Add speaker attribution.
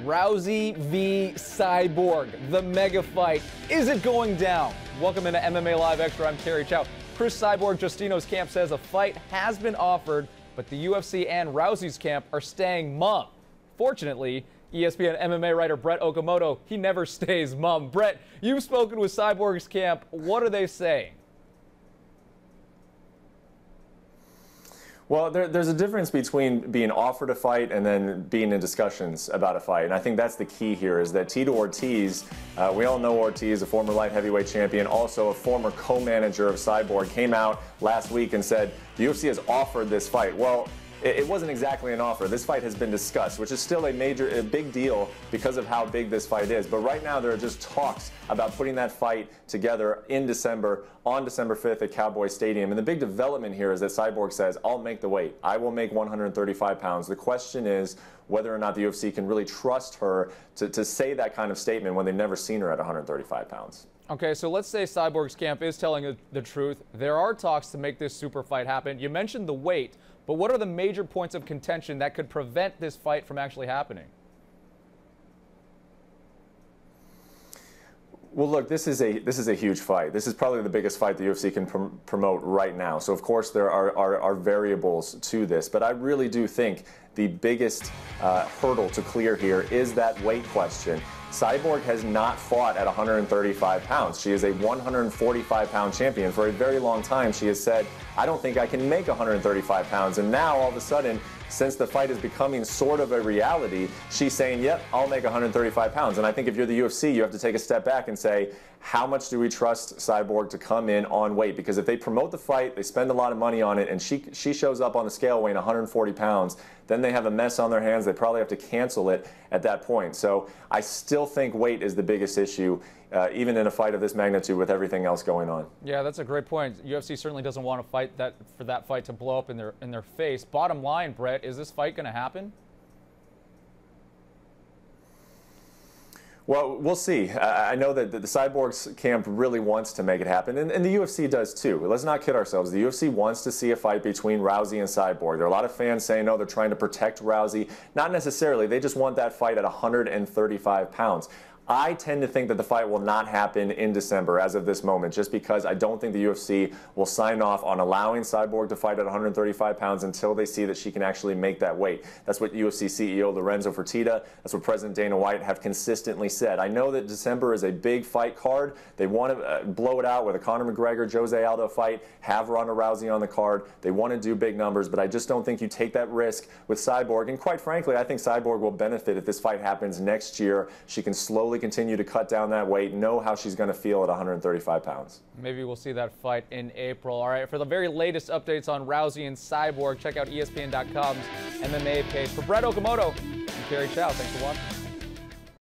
Speaker 1: Rousey v. Cyborg, the mega fight. Is it going down? Welcome into MMA Live Extra. I'm Cary, Chow. Cris Cyborg Justino's camp says a fight has been offered, but the UFC and Rousey's camp are staying mum. Fortunately, ESPN MMA writer Brett Okamoto, he never stays mum. Brett, you've spoken with Cyborg's camp. What are they saying?
Speaker 2: Well, there's a difference between being offered a fight and then being in discussions about a fight. And I think that's the key here is that Tito Ortiz, we all know Ortiz, a former light heavyweight champion, also a former co-manager of Cyborg, came out last week and said the UFC has offered this fight. Well, it wasn't exactly an offer. This fight has been discussed, which is still a big deal because of how big this fight is. But right now there are just talks about putting that fight together in December, on December 5th at Cowboy Stadium. And the big development here is that Cyborg says, I'll make the weight. I will make 135 pounds. The question is whether or not the UFC can really trust her to say that kind of statement when they've never seen her at 135 pounds.
Speaker 1: Okay, so let's say Cyborg's camp is telling the truth. There are talks to make this super fight happen. You mentioned the weight, but what are the major points of contention that could prevent this fight from actually happening?
Speaker 2: Well, look, this is a huge fight. This is probably the biggest fight the UFC can promote right now. So, of course, there are variables to this. But I really do think the biggest hurdle to clear here is that weight question. Cyborg has not fought at 135 pounds. She is a 145-pound champion. For a very long time, she has said, I don't think I can make 135 pounds. And now, all of a sudden, since the fight is becoming sort of a reality, she's saying, yep, I'll make 135 pounds. And I think if you're the UFC, you have to take a step back and say, how much do we trust Cyborg to come in on weight? Because if they promote the fight, they spend a lot of money on it, and she shows up on the scale weighing 140 pounds, then they have a mess on their hands. They probably have to cancel it at that point. So I still think weight is the biggest issue, even in a fight of this magnitude with everything else going on.
Speaker 1: Yeah, that's a great point. UFC certainly doesn't want to fight for that fight to blow up in their face. Bottom line, Brett, is this fight going to happen?
Speaker 2: Well, we'll see. I know that the Cyborg's camp really wants to make it happen, and the UFC does too. Let's not kid ourselves. The UFC wants to see a fight between Rousey and Cyborg. There are a lot of fans saying, no, they're trying to protect Rousey. Not necessarily. They just want that fight at 135 pounds. I tend to think that the fight will not happen in December as of this moment, just because I don't think the UFC will sign off on allowing Cyborg to fight at 135 pounds until they see that she can actually make that weight. That's what UFC CEO Lorenzo Fertitta, that's what President Dana White have consistently said. I know that December is a big fight card. They want to blow it out with a Conor McGregor, Jose Aldo fight, have Ronda Rousey on the card. They want to do big numbers, but I just don't think you take that risk with Cyborg. And quite frankly, I think Cyborg will benefit if this fight happens next year. She can slowly continue to cut down that weight, know how she's going to feel at 135 pounds.
Speaker 1: Maybe we'll see that fight in April. All right, for the very latest updates on Rousey and Cyborg, check out ESPN.com's MMA page. For Brett Okamoto, I'm Cary, Chow. Thanks for watching.